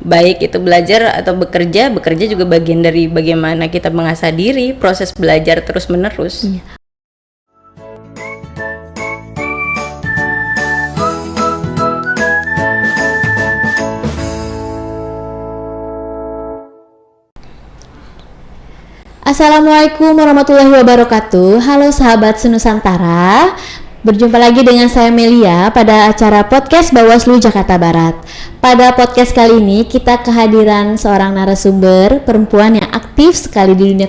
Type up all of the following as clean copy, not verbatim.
baik itu belajar atau bekerja juga bagian dari bagaimana kita mengasah diri, proses belajar terus menerus. Assalamualaikum warahmatullahi wabarakatuh. Halo sahabat Senusantara, berjumpa lagi dengan saya Melia pada acara podcast Bawaslu Jakarta Barat. Pada podcast kali ini kita kehadiran seorang narasumber perempuan yang aktif sekali di dunia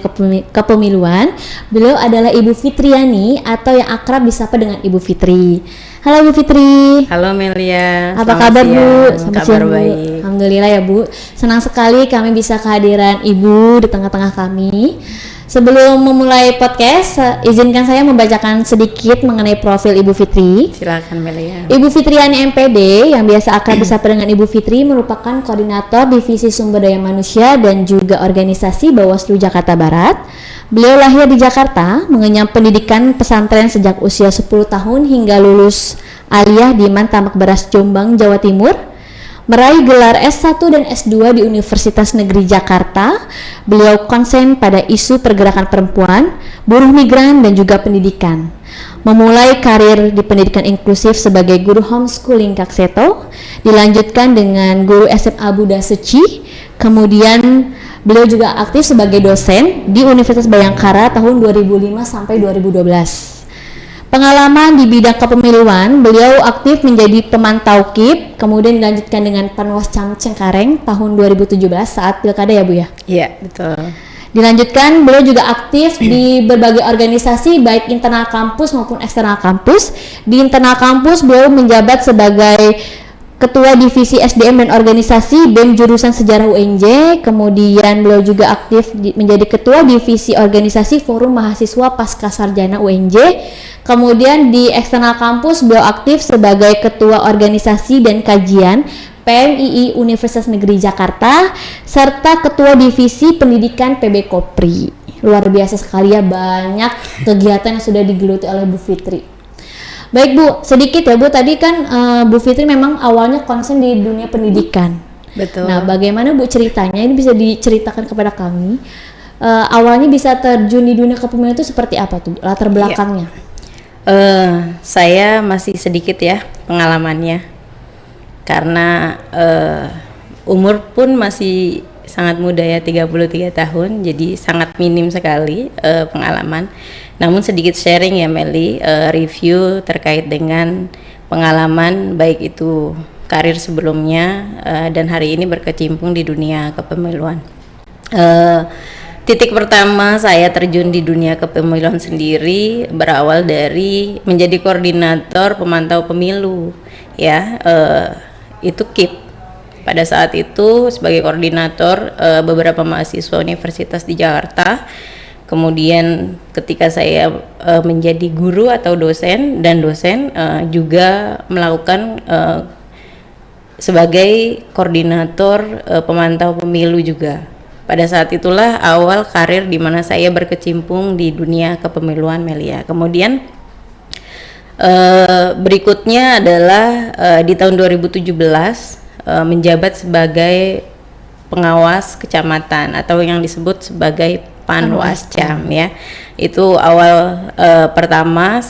kepemiluan. Beliau adalah Ibu Fitriani atau yang akrab disapa dengan Ibu Fitri. Halo Bu Fitri. Halo Melia. Apa kabar Bu? Selamat siang Bu. Baik. Alhamdulillah ya Bu. Senang sekali kami bisa kehadiran Ibu di tengah-tengah kami. Sebelum memulai podcast, izinkan saya membacakan sedikit mengenai profil Ibu Fitri. Silakan Melia. Ibu Fitriani MPD yang biasa akrab disapa dengan Ibu Fitri merupakan koordinator Divisi Sumber Daya Manusia dan juga organisasi Bawaslu Jakarta Barat. Beliau lahir di Jakarta, mengenyam pendidikan pesantren sejak usia 10 tahun hingga lulus aliyah di Tamak Beras Jombang, Jawa Timur. Meraih gelar S1 dan S2 di Universitas Negeri Jakarta, beliau konsen pada isu pergerakan perempuan, buruh migran, dan juga pendidikan. Memulai karir di pendidikan inklusif sebagai guru homeschooling Kakseto, dilanjutkan dengan guru SMA Buddha Suci, kemudian beliau juga aktif sebagai dosen di Universitas Bhayangkara tahun 2005 sampai 2012. Pengalaman di bidang kepemiluan, beliau aktif menjadi pemantau KIP, kemudian dilanjutkan dengan Panwascam Cengkareng tahun 2017 saat pilkada ya Bu ya? Iya, betul. Dilanjutkan, beliau juga aktif di berbagai organisasi baik internal kampus maupun eksternal kampus. Di internal kampus, beliau menjabat sebagai Ketua Divisi SDM dan Organisasi BEM Jurusan Sejarah UNJ, kemudian beliau juga aktif menjadi Ketua Divisi Organisasi Forum Mahasiswa Pascasarjana UNJ, kemudian di eksternal kampus beliau aktif sebagai Ketua Organisasi dan Kajian PMII Universitas Negeri Jakarta, serta Ketua Divisi Pendidikan PB Kopri. Luar biasa sekali ya, banyak kegiatan yang sudah digeluti oleh Bu Fitri. Baik Bu, sedikit ya Bu, tadi kan Bu Fitri memang awalnya konsen di dunia pendidikan. Betul. Nah, bagaimana Bu ceritanya, ini bisa diceritakan kepada kami, awalnya bisa terjun di dunia kepemimpinan itu seperti apa tuh, latar belakangnya? Saya masih sedikit ya pengalamannya, karena umur pun masih sangat muda ya, 33 tahun, jadi sangat minim sekali pengalaman. Namun sedikit sharing ya Meli, review terkait dengan pengalaman baik itu karir sebelumnya dan hari ini berkecimpung di dunia kepemiluan. Titik pertama saya terjun di dunia kepemiluan sendiri berawal dari menjadi koordinator pemantau pemilu ya, itu KIP. Pada saat itu sebagai koordinator beberapa mahasiswa universitas di Jakarta. Kemudian ketika saya menjadi guru atau dosen juga melakukan sebagai koordinator pemantau pemilu juga. Pada saat itulah awal karir di mana saya berkecimpung di dunia kepemiluan Melia. Kemudian berikutnya adalah di tahun 2017 menjabat sebagai pengawas kecamatan atau yang disebut sebagai Panwascam ya. Itu awal pertama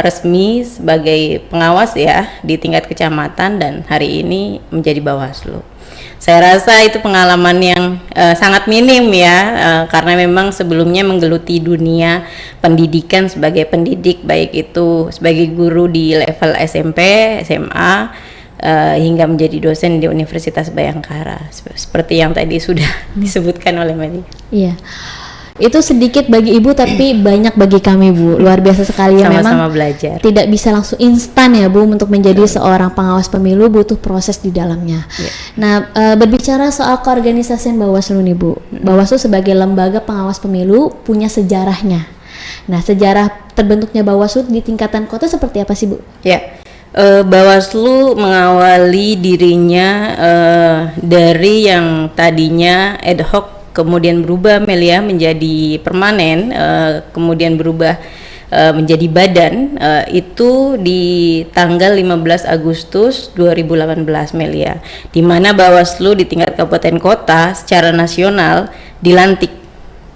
resmi sebagai pengawas ya di tingkat kecamatan dan hari ini menjadi Bawaslu. Saya rasa itu pengalaman yang sangat minim ya, karena memang sebelumnya menggeluti dunia pendidikan sebagai pendidik, baik itu sebagai guru di level SMP, SMA, hingga menjadi dosen di Universitas Bhayangkara seperti yang tadi sudah disebutkan oleh Meli. Iya, itu sedikit bagi Ibu tapi banyak bagi kami Bu, luar biasa sekali ya. Sama-sama memang belajar. Tidak bisa langsung instan ya Bu untuk menjadi seorang pengawas pemilu, butuh proses di dalamnya. Nah, berbicara soal keorganisasian Bawaslu nih Bu, Bawaslu sebagai lembaga pengawas pemilu punya sejarahnya. Nah, sejarah terbentuknya Bawaslu di tingkatan kota seperti apa sih Bu? Ya. Bawaslu mengawali dirinya dari yang tadinya ad hoc kemudian berubah Melia menjadi permanen, kemudian berubah menjadi badan itu di tanggal 15 Agustus 2018 Melia, di mana Bawaslu di tingkat kabupaten kota secara nasional dilantik.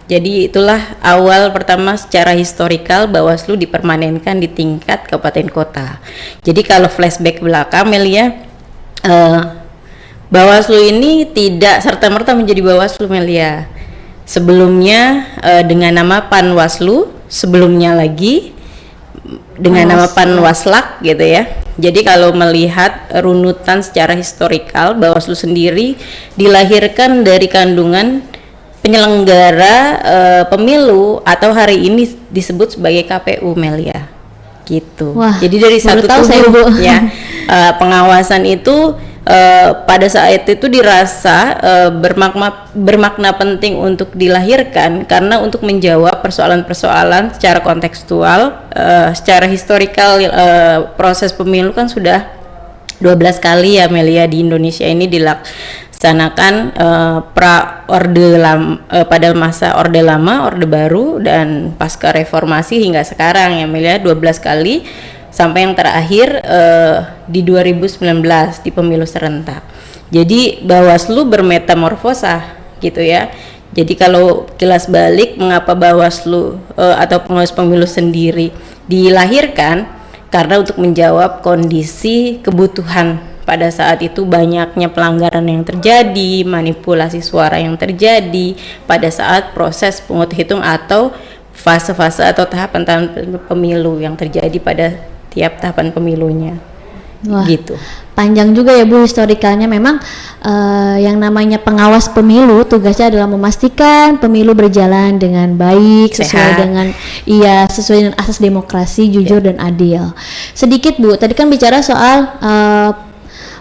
Jadi itulah awal pertama secara historikal Bawaslu dipermanenkan di tingkat kabupaten kota. Jadi kalau flashback belakang Melia, Bawaslu ini tidak serta-merta menjadi Bawaslu Melia. Sebelumnya dengan nama Panwaslu, sebelumnya lagi dengan nama Panwaslak gitu ya. Jadi kalau melihat runutan secara historikal, Bawaslu sendiri dilahirkan dari kandungan penyelenggara pemilu atau hari ini disebut sebagai KPU Melia gitu. Wah, jadi dari satu tubuh ya pengawasan itu pada saat itu dirasa bermakna penting untuk dilahirkan karena untuk menjawab persoalan-persoalan secara kontekstual, secara historikal. Proses pemilu kan sudah 12 kali ya Melia di Indonesia ini dilaksanakan pada masa Orde Lama, Orde Baru, dan pasca reformasi hingga sekarang ya Melia, 12 kali sampai yang terakhir di 2019 di pemilu serentak. Jadi Bawaslu bermetamorfosa gitu ya. Jadi kalau kilas balik mengapa Bawaslu atau pengawas pemilu sendiri dilahirkan, karena untuk menjawab kondisi kebutuhan pada saat itu banyaknya pelanggaran yang terjadi, manipulasi suara yang terjadi pada saat proses pungut hitung atau fase-fase atau tahapan-tahapan pemilu yang terjadi pada tiap tahapan pemilunya. Wah, gitu. Panjang juga ya Bu historikalnya. Memang yang namanya pengawas pemilu tugasnya adalah memastikan pemilu berjalan dengan baik, sesuai dengan asas demokrasi, jujur dan adil. Sedikit Bu, tadi kan bicara soal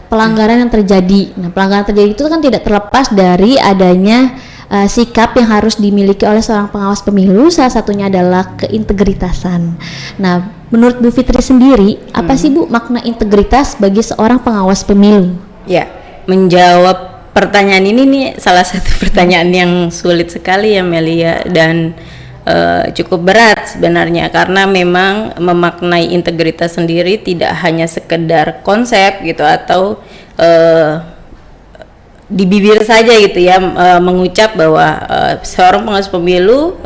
pelanggaran yang terjadi. Nah, pelanggaran terjadi itu kan tidak terlepas dari adanya sikap yang harus dimiliki oleh seorang pengawas pemilu. Salah satunya adalah keintegritasan. Nah, menurut Bu Fitri sendiri, apa sih Bu makna integritas bagi seorang pengawas pemilu? Ya, menjawab pertanyaan ini nih salah satu pertanyaan yang sulit sekali ya Melia, dan cukup berat sebenarnya, karena memang memaknai integritas sendiri tidak hanya sekedar konsep gitu atau di bibir saja gitu ya, mengucap bahwa seorang pengawas pemilu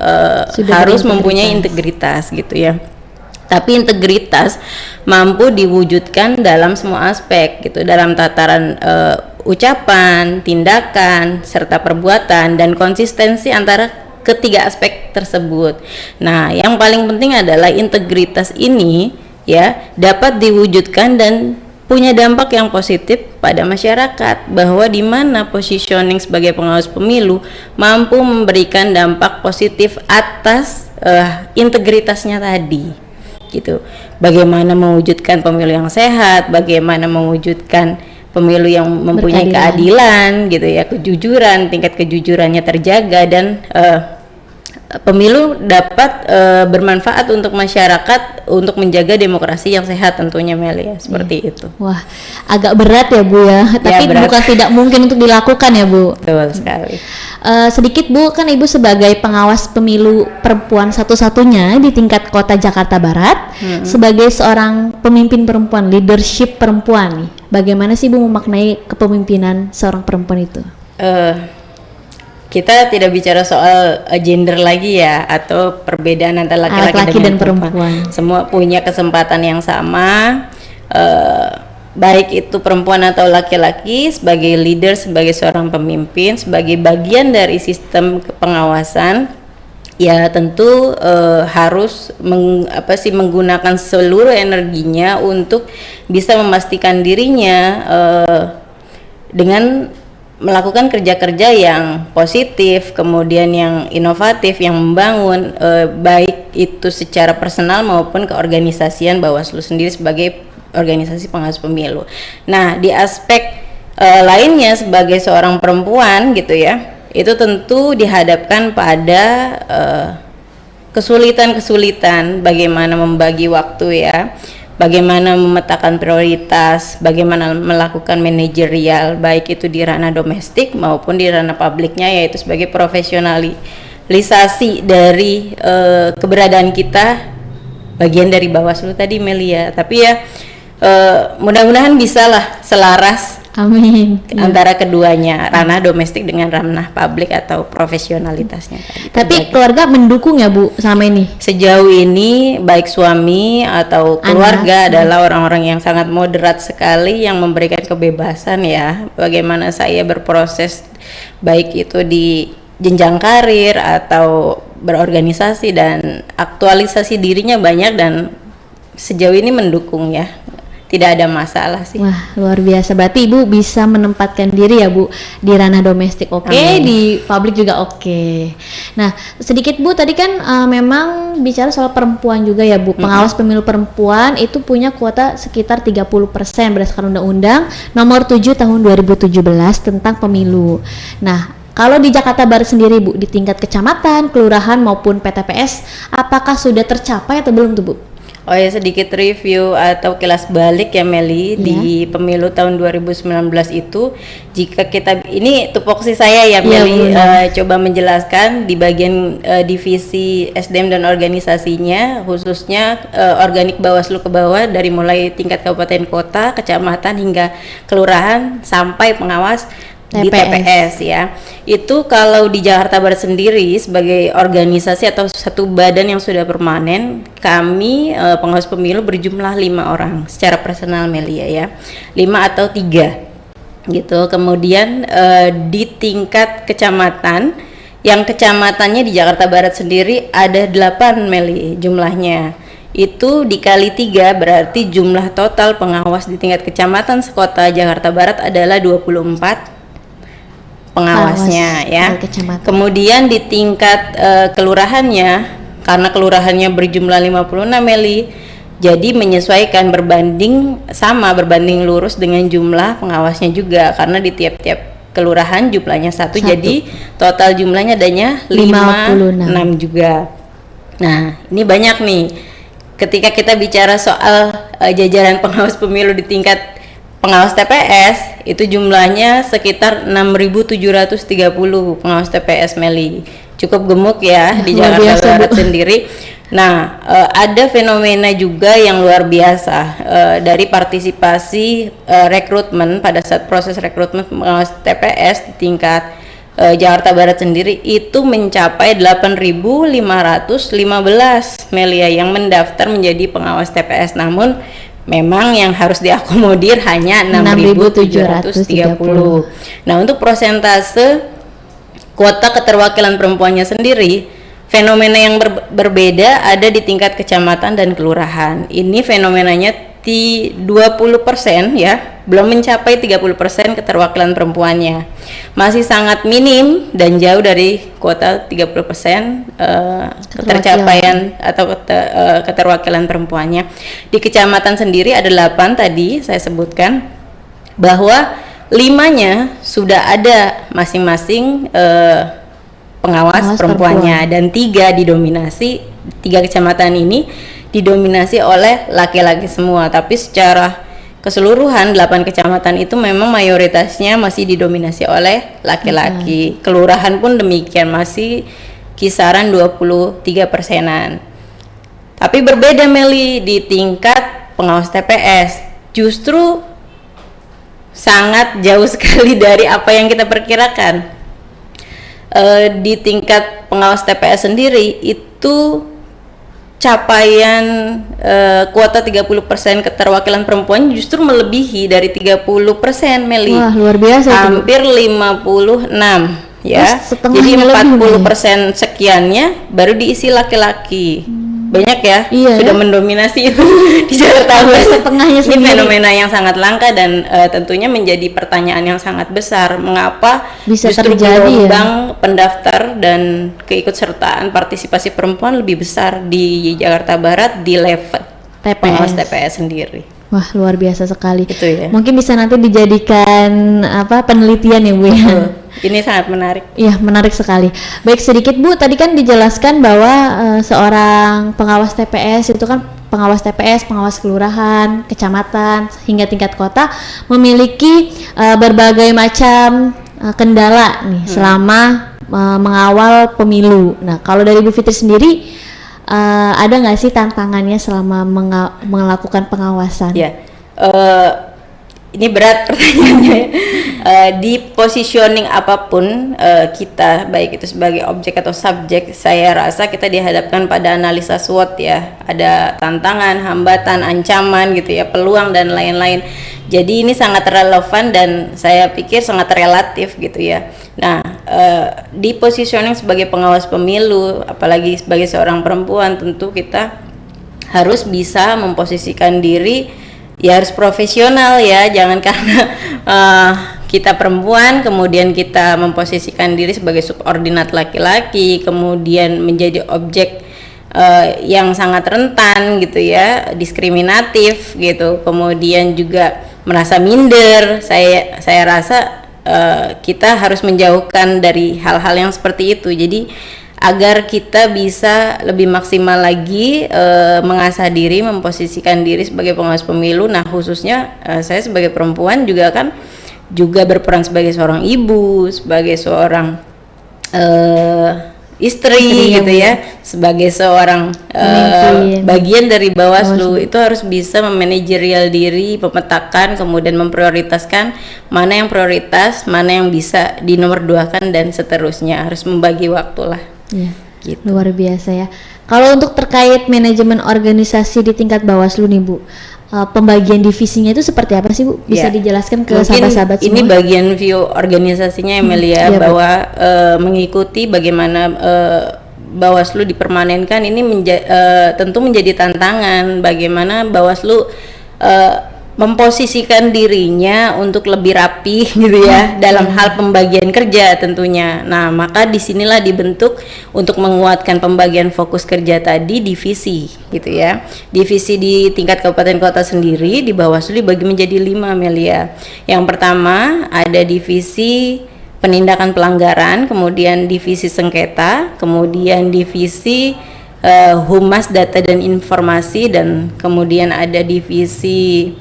harus mempunyai integritas gitu ya. Tapi integritas mampu diwujudkan dalam semua aspek gitu, dalam tataran ucapan, tindakan, serta perbuatan, dan konsistensi antara ketiga aspek tersebut. Nah, yang paling penting adalah integritas ini ya dapat diwujudkan dan punya dampak yang positif pada masyarakat, bahwa di mana positioning sebagai pengawas pemilu mampu memberikan dampak positif atas integritasnya tadi gitu. Bagaimana mewujudkan pemilu yang sehat, bagaimana mewujudkan pemilu yang mempunyai keadilan gitu ya, kejujuran, tingkat kejujurannya terjaga, dan pemilu dapat bermanfaat untuk masyarakat untuk menjaga demokrasi yang sehat tentunya Melia, seperti itu. Wah, agak berat ya Bu ya, tapi bukan tidak mungkin untuk dilakukan ya Bu. Betul sekali. Sedikit Bu, kan Ibu sebagai pengawas pemilu perempuan satu-satunya di tingkat kota Jakarta Barat, sebagai seorang pemimpin perempuan, leadership perempuan nih, bagaimana sih Bu memaknai kepemimpinan seorang perempuan itu? Kita tidak bicara soal gender lagi ya, atau perbedaan antara laki-laki dan perempuan. Semua punya kesempatan yang sama, baik itu perempuan atau laki-laki, sebagai leader, sebagai seorang pemimpin, sebagai bagian dari sistem pengawasan. Ya tentu harus menggunakan seluruh energinya untuk bisa memastikan dirinya dengan melakukan kerja-kerja yang positif, kemudian yang inovatif, yang membangun, baik itu secara personal maupun keorganisasian Bawaslu sendiri sebagai organisasi pengawas pemilu. Nah, di aspek lainnya sebagai seorang perempuan gitu ya, itu tentu dihadapkan pada kesulitan-kesulitan bagaimana membagi waktu ya, bagaimana memetakan prioritas, bagaimana melakukan manajerial baik itu di ranah domestik maupun di ranah publiknya, yaitu sebagai profesionalisasi dari keberadaan kita bagian dari Bawaslu tadi Melia. Tapi ya mudah-mudahan bisa lah selaras Amin. antara keduanya, ranah domestik dengan ranah publik atau profesionalitasnya tadi. Tapi keluarga mendukung ya Bu sama ini? Sejauh ini baik suami atau keluarga adalah orang-orang yang sangat moderat sekali, yang memberikan kebebasan ya bagaimana saya berproses, baik itu di jenjang karir atau berorganisasi, dan aktualisasi dirinya banyak, dan sejauh ini mendukung ya. Tidak ada masalah sih. Wah, luar biasa. Berarti Ibu bisa menempatkan diri ya Bu di ranah domestik oke, di publik juga oke. Nah, sedikit Bu, tadi kan memang bicara soal perempuan juga ya Bu. Pengawas pemilu perempuan itu punya kuota sekitar 30% berdasarkan Undang-Undang Nomor 7 Tahun 2017 tentang pemilu. Nah, kalau di Jakarta Barat sendiri Bu, di tingkat kecamatan, kelurahan maupun PTPS, apakah sudah tercapai atau belum tuh Bu? Oh ya, sedikit review atau kilas balik ya Meli, di pemilu tahun 2019 itu, jika kita, ini tupoksi saya ya Meli, coba menjelaskan di bagian divisi SDM dan organisasinya, khususnya organik Bawaslu ke bawah, dari mulai tingkat kabupaten kota, kecamatan hingga kelurahan sampai pengawas di TPS ya. Itu kalau di Jakarta Barat sendiri sebagai organisasi atau satu badan yang sudah permanen, kami pengawas pemilu berjumlah 5 orang secara personal Melia ya, 5 atau 3 gitu. Kemudian di tingkat kecamatan, yang kecamatannya di Jakarta Barat sendiri ada 8 Meli jumlahnya. Itu dikali 3 berarti jumlah total pengawas di tingkat kecamatan sekota Jakarta Barat adalah 24 pengawasnya ya. Kemudian di tingkat kelurahannya, karena kelurahannya berjumlah 56 Meli, jadi menyesuaikan berbanding lurus dengan jumlah pengawasnya juga, karena di tiap-tiap kelurahan jumlahnya satu, jadi total jumlahnya adanya 56 juga. Nah, ini banyak nih. Ketika kita bicara soal jajaran pengawas pemilu di tingkat pengawas TPS, itu jumlahnya sekitar 6.730 pengawas TPS Meli. Cukup gemuk ya di Jakarta Barat sendiri. Nah, ada fenomena juga yang luar biasa dari partisipasi rekrutmen pada saat proses rekrutmen pengawas TPS di tingkat Jakarta Barat sendiri itu mencapai 8.515 Melia yang mendaftar menjadi pengawas TPS, namun memang yang harus diakomodir hanya 6.730. Nah, untuk persentase kuota keterwakilan perempuannya sendiri, fenomena yang berbeda ada di tingkat kecamatan dan kelurahan. Ini fenomenanya di 20% ya, belum mencapai 30% keterwakilan perempuannya. Masih sangat minim dan jauh dari kuota 30% ketercapaian atau keterwakilan perempuannya. Di kecamatan sendiri ada 8 tadi saya sebutkan, bahwa 5-nya sudah ada masing-masing pengawas perempuannya, dan 3 kecamatan ini didominasi oleh laki-laki semua. Tapi secara keseluruhan 8 kecamatan itu memang mayoritasnya masih didominasi oleh laki-laki. Kelurahan pun demikian, masih kisaran 23%-an. Tapi berbeda Meli, di tingkat pengawas TPS justru sangat jauh sekali dari apa yang kita perkirakan. Di tingkat pengawas TPS sendiri itu capaian kuota 30% keterwakilan perempuan justru melebihi dari 30% Meli. Wah, luar biasa. Hampir 56 ya. Jadi 40% sekiannya baru diisi laki-laki. Banyak ya, sudah mendominasi itu di Jakarta Barat. Setengahnya ini fenomena yang sangat langka, dan tentunya menjadi pertanyaan yang sangat besar, mengapa bisa justru terjadi gelombang pendaftar dan keikutsertaan partisipasi perempuan lebih besar di Jakarta Barat di level pengawas TPS sendiri. Wah, luar biasa sekali. Itu ya. Mungkin bisa nanti dijadikan penelitian ya Bu ya. Ini sangat menarik. Iya, menarik sekali. Baik, sedikit Bu, tadi kan dijelaskan bahwa seorang pengawas TPS itu kan pengawas TPS, pengawas kelurahan, kecamatan, hingga tingkat kota memiliki berbagai macam kendala nih selama mengawal pemilu. Nah, kalau dari Bu Fitri sendiri, ada nggak sih tantangannya selama melakukan pengawasan? Ya, ini berat pertanyaannya. Di positioning apapun kita, baik itu sebagai objek atau subjek, saya rasa kita dihadapkan pada analisa SWOT ya. Ada tantangan, hambatan, ancaman gitu ya, peluang dan lain-lain. Jadi ini sangat relevan dan saya pikir sangat relatif gitu ya. Nah, di positioning sebagai pengawas pemilu, apalagi sebagai seorang perempuan, tentu kita harus bisa memposisikan diri, ya harus profesional ya, jangan karena kita perempuan kemudian kita memposisikan diri sebagai subordinat laki-laki, kemudian menjadi objek yang sangat rentan gitu ya, diskriminatif gitu, kemudian juga merasa minder. Saya rasa kita harus menjauhkan dari hal-hal yang seperti itu. Jadi agar kita bisa lebih maksimal lagi mengasah diri, memposisikan diri sebagai pengawas pemilu. Nah, khususnya saya sebagai perempuan juga kan juga berperan sebagai seorang ibu, sebagai seorang istri gitu ya, sebagai seorang bagian dari Bawaslu. Itu harus bisa memanajerial diri, memetakan, kemudian memprioritaskan mana yang prioritas, mana yang bisa dinomorduakan dan seterusnya. Harus membagi waktu lah. Ya, gitu. Luar biasa ya. Kalau untuk terkait manajemen organisasi di tingkat Bawaslu nih Bu, pembagian divisinya itu seperti apa sih Bu? Bisa dijelaskan ke sahabat-sahabat semua? Ini bagian view organisasinya Emilia, bahwa mengikuti bagaimana Bawaslu dipermanenkan ini tentu menjadi tantangan. Bagaimana Bawaslu memposisikan dirinya untuk lebih rapi gitu ya dalam hal pembagian kerja tentunya. Nah, maka disinilah dibentuk untuk menguatkan pembagian fokus kerja tadi divisi gitu ya. Divisi di tingkat kabupaten kota sendiri di Bawaslu dibagi menjadi 5 Melia. Yang pertama ada divisi penindakan pelanggaran, kemudian divisi sengketa, kemudian divisi humas data dan informasi, dan kemudian ada divisi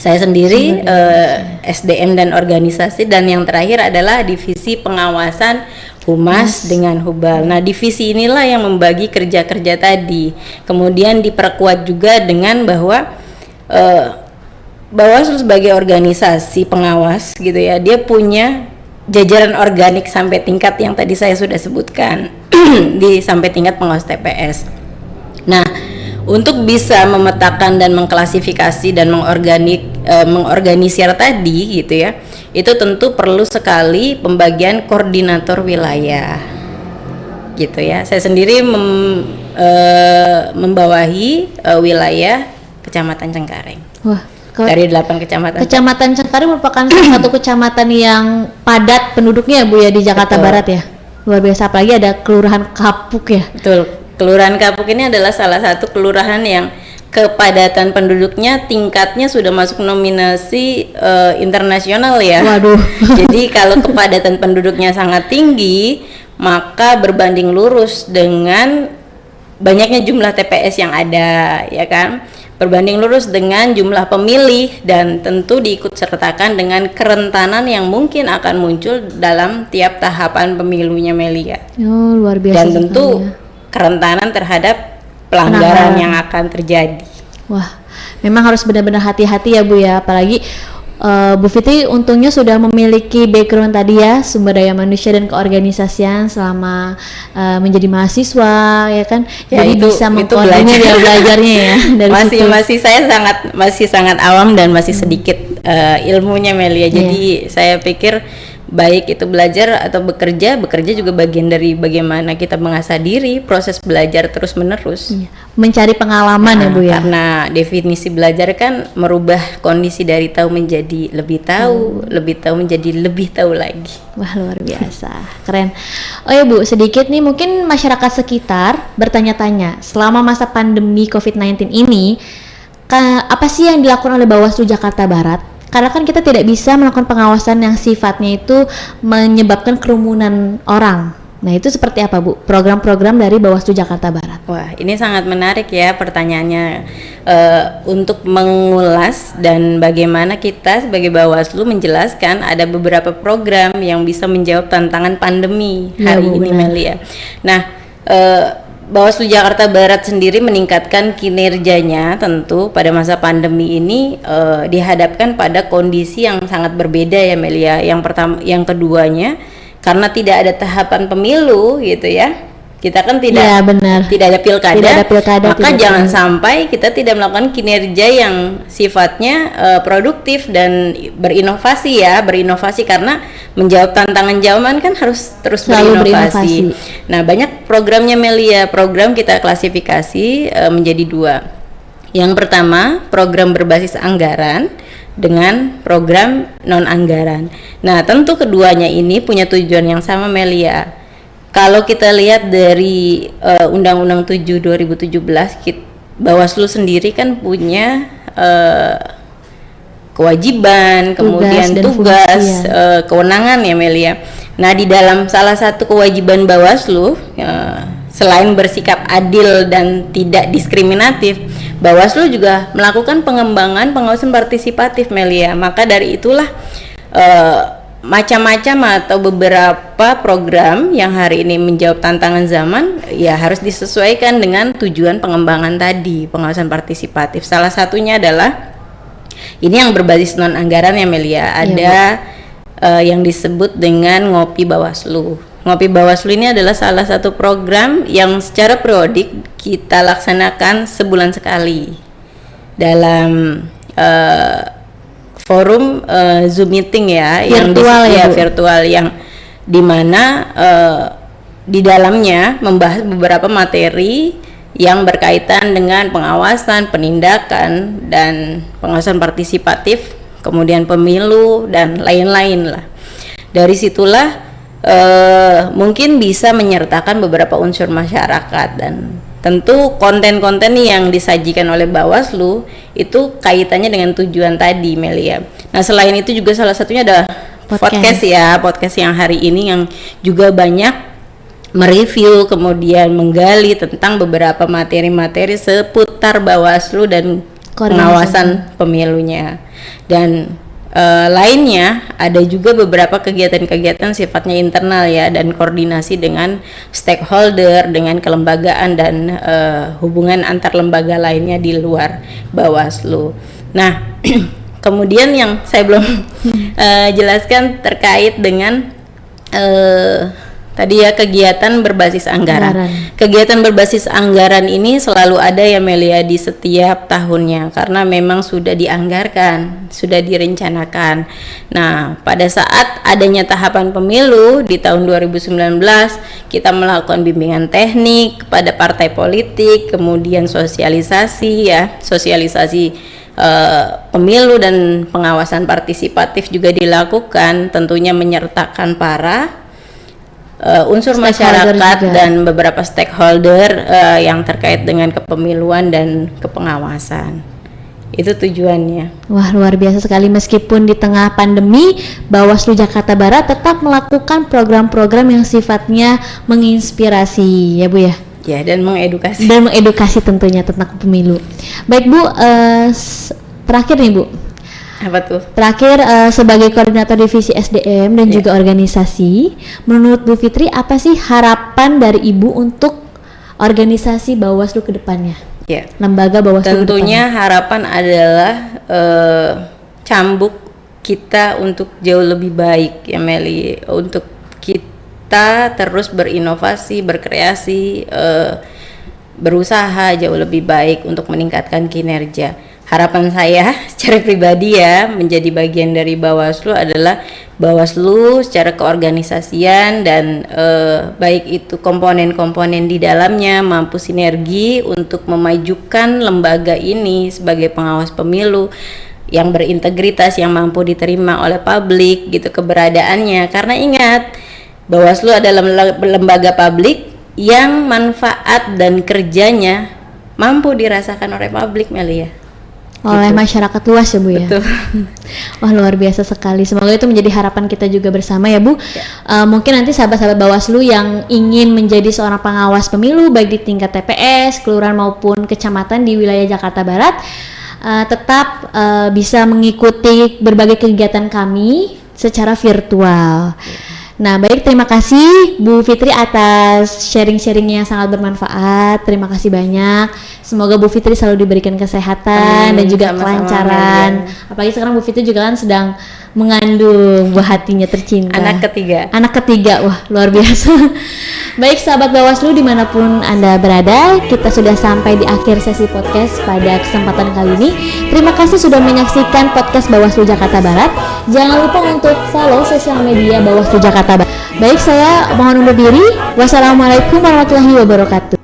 saya sendiri SDM dan organisasi, dan yang terakhir adalah divisi pengawasan humas dengan hubal. Nah, divisi inilah yang membagi kerja-kerja tadi. Kemudian diperkuat juga dengan bahwa Bawaslu sebagai organisasi pengawas gitu ya, dia punya jajaran organik sampai tingkat yang tadi saya sudah sebutkan di sampai tingkat pengawas TPS. Nah, untuk bisa memetakan dan mengklasifikasi dan mengorganisir tadi gitu ya, itu tentu perlu sekali pembagian koordinator wilayah gitu ya. Saya sendiri membawahi wilayah Kecamatan Cengkareng. Wah, dari 8 kecamatan. Kecamatan Cengkareng merupakan salah satu kecamatan yang padat penduduknya Bu ya di Jakarta Barat ya. Luar biasa, apalagi ada Kelurahan Kapuk ya. Betul. Kelurahan Kapuk ini adalah salah satu kelurahan yang kepadatan penduduknya tingkatnya sudah masuk nominasi internasional ya. Waduh. Jadi kalau kepadatan penduduknya sangat tinggi, maka berbanding lurus dengan banyaknya jumlah TPS yang ada, ya kan? Berbanding lurus dengan jumlah pemilih, dan tentu diikut sertakan dengan kerentanan yang mungkin akan muncul dalam tiap tahapan pemilunya Melia. Oh, luar biasa. Dan tentu kerentanan terhadap pelanggaran yang akan terjadi. Wah, memang harus benar-benar hati-hati ya Bu ya, apalagi Bu Fitri untungnya sudah memiliki background tadi ya, sumber daya manusia dan keorganisasian selama menjadi mahasiswa ya kan, ya, jadi bisa mengkoordinir ya belajarnya ya. Dari masih sangat awam dan masih sedikit ilmunya Melia. Jadi saya pikir baik itu belajar atau bekerja juga bagian dari bagaimana kita mengasah diri, proses belajar terus menerus. Mencari pengalaman ya Bu ya. Karena definisi belajar kan merubah kondisi dari tahu menjadi lebih tahu, lebih tahu menjadi lebih tahu lagi. Wah, luar biasa, keren. Oh ya Bu, sedikit nih mungkin masyarakat sekitar bertanya-tanya, selama masa pandemi COVID-19 ini, apa sih yang dilakukan oleh Bawaslu Jakarta Barat? Karena kan kita tidak bisa melakukan pengawasan yang sifatnya itu menyebabkan kerumunan orang. Nah, itu seperti apa Bu, program-program dari Bawaslu Jakarta Barat? Wah, ini sangat menarik ya pertanyaannya, untuk mengulas dan bagaimana kita sebagai Bawaslu menjelaskan ada beberapa program yang bisa menjawab tantangan pandemi hari ini Melia. Nah, Bawaslu Jakarta Barat sendiri meningkatkan kinerjanya tentu pada masa pandemi ini dihadapkan pada kondisi yang sangat berbeda ya Melia. Yang pertama, yang keduanya karena tidak ada tahapan pemilu gitu ya. Kita kan tidak Ya, benar. tidak ada pilkada, Tidak ada pilkada, maka tidak jangan ada. sampai kita tidak melakukan kinerja yang sifatnya produktif dan berinovasi karena menjawab tantangan zaman kan harus terus Selalu berinovasi. berinovasi. Nah, banyak programnya Melia. Program kita klasifikasi menjadi dua. Yang pertama, program berbasis anggaran dengan program non anggaran. Nah, tentu keduanya ini punya tujuan yang sama Melia. Kalau kita lihat dari Undang-Undang 7 2017, Bawaslu sendiri kan punya kewajiban, kemudian dan tugas, fungsi, ya. kewenangan ya Melia. Nah, di dalam salah satu kewajiban Bawaslu, selain bersikap adil dan tidak diskriminatif, Bawaslu juga melakukan pengembangan pengawasan partisipatif Melia. Maka dari itulah macam-macam atau beberapa program yang hari ini menjawab tantangan zaman ya harus disesuaikan dengan tujuan pengembangan tadi, pengawasan partisipatif. Salah satunya adalah ini yang berbasis non anggaran ya Melia. Ada yang disebut dengan Ngopi Bawaslu. Ngopi Bawaslu ini adalah salah satu program yang secara periodik kita laksanakan sebulan sekali dalam forum Zoom meeting ya, Virtual yang Bu? virtual yang dimana di dalamnya membahas beberapa materi yang berkaitan dengan pengawasan, penindakan dan pengawasan partisipatif, kemudian pemilu dan lain-lain lah. Dari situlah mungkin bisa menyertakan beberapa unsur masyarakat, dan tentu konten-konten yang disajikan oleh Bawaslu itu kaitannya dengan tujuan tadi Melia. Nah, selain itu juga salah satunya ada podcast yang hari ini yang juga banyak mereview kemudian menggali tentang beberapa materi-materi seputar Bawaslu dan pengawasan pemilunya. Dan lainnya ada juga beberapa kegiatan-kegiatan sifatnya internal ya, dan koordinasi dengan stakeholder, dengan kelembagaan dan hubungan antar lembaga lainnya di luar Bawaslu. Nah, kemudian yang saya belum jelaskan terkait dengan tadi ya kegiatan berbasis anggaran. Kegiatan berbasis anggaran ini selalu ada ya Melia di setiap tahunnya karena memang sudah dianggarkan, sudah direncanakan. Nah, pada saat adanya tahapan pemilu di tahun 2019 kita melakukan bimbingan teknik kepada partai politik, kemudian sosialisasi pemilu dan pengawasan partisipatif juga dilakukan, tentunya menyertakan para unsur masyarakat dan beberapa stakeholder yang terkait dengan kepemiluan dan kepengawasan. Itu tujuannya. Wah, luar biasa sekali. Meskipun di tengah pandemi, Bawaslu Jakarta Barat tetap melakukan program-program yang sifatnya menginspirasi ya Bu ya. Ya, dan mengedukasi. Dan mengedukasi tentunya tentang pemilu. Baik Bu, terakhir nih Bu. Apa tuh? Terakhir, sebagai koordinator divisi SDM dan juga organisasi, menurut Bu Fitri apa sih harapan dari Ibu untuk organisasi Bawaslu ke depannya? Ya. Lembaga Bawaslu tentunya harapan adalah cambuk kita untuk jauh lebih baik ya Meli, untuk kita terus berinovasi, berkreasi, berusaha jauh lebih baik untuk meningkatkan kinerja. Harapan saya secara pribadi ya, menjadi bagian dari Bawaslu adalah Bawaslu secara keorganisasian dan baik itu komponen-komponen di dalamnya mampu sinergi untuk memajukan lembaga ini sebagai pengawas pemilu yang berintegritas, yang mampu diterima oleh publik gitu keberadaannya. Karena ingat, Bawaslu adalah lembaga publik yang manfaat dan kerjanya mampu dirasakan oleh publik Melia. Oleh masyarakat luas ya Bu ya. Betul. Wah, luar biasa sekali. Semoga itu menjadi harapan kita juga bersama ya Bu. Mungkin nanti sahabat-sahabat Bawaslu yang ingin menjadi seorang pengawas pemilu baik di tingkat TPS, kelurahan maupun kecamatan di wilayah Jakarta Barat, tetap bisa mengikuti berbagai kegiatan kami secara virtual. Nah, baik, terima kasih Bu Fitri atas sharing-sharingnya yang sangat bermanfaat. Terima kasih banyak. Semoga Bu Fitri selalu diberikan kesehatan dan juga kelancaran. Apalagi sekarang Bu Fitri juga kan sedang mengandung buah hatinya tercinta. Anak ketiga, wah luar biasa. Baik sahabat Bawaslu dimanapun Anda berada, kita sudah sampai di akhir sesi podcast pada kesempatan kali ini. Terima kasih sudah menyaksikan podcast Bawaslu Jakarta Barat. Jangan lupa untuk follow sosial media Bawaslu Jakarta Barat. Baik, saya mohon undur diri. Wassalamualaikum warahmatullahi wabarakatuh.